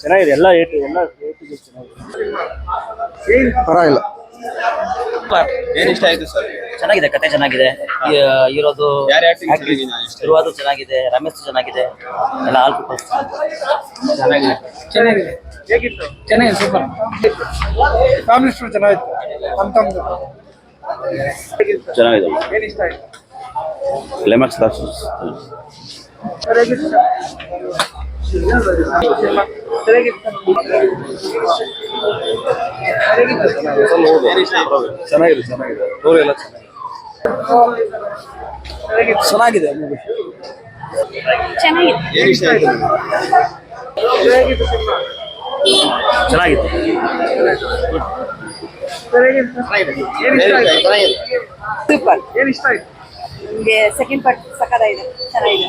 ಚೆನ್ನಾಗಿದೆ ಎಲ್ಲ ಪರವಾಗಿಲ್ಲ. ಏನ್ ಇಷ್ಟ ಆಯ್ತು ಸರ್? ಚೆನ್ನಾಗಿದೆ, ಕತೆ ಚೆನ್ನಾಗಿದೆ, ಇರೋದು ಯಾರು ಆಕ್ಟಿಂಗ್ ಚೆನ್ನಾಗಿದೆ? ಶುರುವಾದ್ರು ಚೆನ್ನಾಗಿದೆ, ರಮೇಶ್ ಚೆನ್ನಾಗಿದೆ, ಎಲ್ಲ ಆಲ್ ಪೀಪಲ್ಸ್ ಚೆನ್ನಾಗಿದೆ. ಚೆನ್ನಾಗಿದೆ. ಹೇಗಿತ್ತು? ಚೆನ್ನಾಗಿದೆ, ಸೂಪರ್. ಫ್ಯಾಮಿಲಿ ಸ್ಟೋರಿ ಚೆನ್ನಾಗಿತ್ತು. ಚೆನ್ನಾಗಿದೆ. ಏನ್ ಇಷ್ಟ ಆಯ್ತು? ಕ್ಲೈಮ್ಯಾಕ್ಸ್ ಚೆನ್ನಾಗಿದೆ ಸ್ಟೋರಿ ಎಲ್ಲ ಚೆನ್ನಾಗಿದೆ ಮೂವಿ. ಏನ್ ಇಷ್ಟ ಆಯ್ತು? ಚೆನ್ನಾಗಿತ್ತು. ಸೂಪರ್. ಏನ್ ಇಷ್ಟ ಆಯ್ತು? ನಿಮಗೆ ಸೆಕೆಂಡ್ ಪಾರ್ಟ್ ಸಕ್ಕತ್ತಾಗಿದೆ, ಚೆನ್ನಾಗಿದೆ.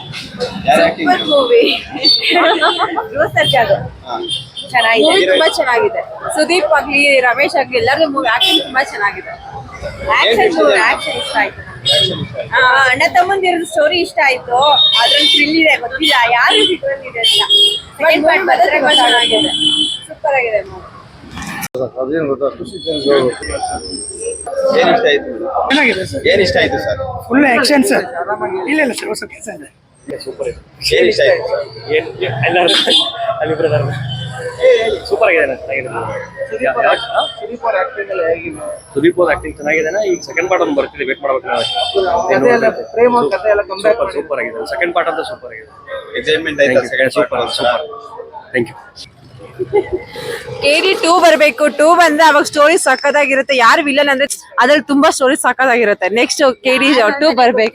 ಯಾರು acting? Super movie. Dhruva Sarja ಚೆನ್ನಾಗಿದೆ, ಮೂವಿ ತುಂಬಾ ಚೆನ್ನಾಗಿದೆ. ಸುದೀಪ್ ಆಗ್ಲಿ, ರಮೇಶ್ ಆಗ್ಲಿ, ಎಲ್ಲರೂ ಮೂವಿ ಆಕ್ಟಿಂಗ್ ತುಂಬಾ ಚೆನ್ನಾಗಿದೆ. ಆಕ್ಷನ್ ಇಷ್ಟ ಆಯ್ತು. ಅಣ್ಣ ತಮ್ಮಂದಿರ ಸ್ಟೋರಿ ಇಷ್ಟ ಆಯ್ತು. ಅದ್ರಲ್ಲಿ ಥ್ರಿಲ್ ಇದೆ, ಗೊತ್ತಿಲ್ಲ ಯಾರು ಇದ್ರಲ್ಲಿದೆ ಅಂತ. ಸೆಕೆಂಡ್ ಪಾರ್ಟ್ ಬಂದ್ರೆ ಚೆನ್ನಾಗಿದೆ, ಸೂಪರ್ ಆಗಿದೆ ಮೂವಿ. ಏನ್ ಇಷ್ಟ ಆಯ್ತು? ಚೆನ್ನಾಗಿದೆ ಸರ್. ಏನ್ ಇಷ್ಟ ಆಯ್ತು ಸರ್? Full action sir. ಇಲ್ಲ ಸರ್, ಹೊಸ ಕೆಲಸ ಇದೆ. ಸೂಪರ್ ಇದೆ. ಏನ್ ಇಷ್ಟ ಆಯ್ತು ಸರ್? ಎಲ್ಲರೂ ಅಲ್ಲಿಬ್ರು ಸೂಪರ್ ಆಗಿದೆ, ಚೆನ್ನಾಗಿದೆ. ಸುದೀಪ್ ಅವ್ರ ಆಕ್ಟಿಂಗ್ ಚೆನ್ನಾಗಿದೆ. ಈಗ ಸೆಕೆಂಡ್ ಪಾರ್ಟ್ ಒಂದು ಬರ್ತಿದೆ, ವೇಟ್ ಮಾಡ್ಬೇಕು ನಾವು. ಸೂಪರ್ ಆಗಿದೆ, ಸೆಕೆಂಡ್ ಪಾರ್ಟ್ ಅಂತ ಸೂಪರ್ ಆಗಿದೆ. ಎಕ್ಸೈಟ್ಮೆಂಟ್ ಆಯ್ತಾ second super thank you. KD 2 ಬರ್ಬೇಕು. 2 ಬಂದ್ರೆ ಅವಾಗ ಸ್ಟೋರಿ ಸಕ್ಕತ್ತಾಗಿರುತ್ತೆ. ಯಾರು ವಿಲನ್ ಅಂದ್ರೆ ಅದ್ರಲ್ಲಿ ತುಂಬಾ ಸ್ಟೋರಿ ಸಕ್ಕತ್ತಾಗಿರುತ್ತೆ. ನೆಕ್ಸ್ಟ್ KD 2 ಬರ್ಬೇಕು.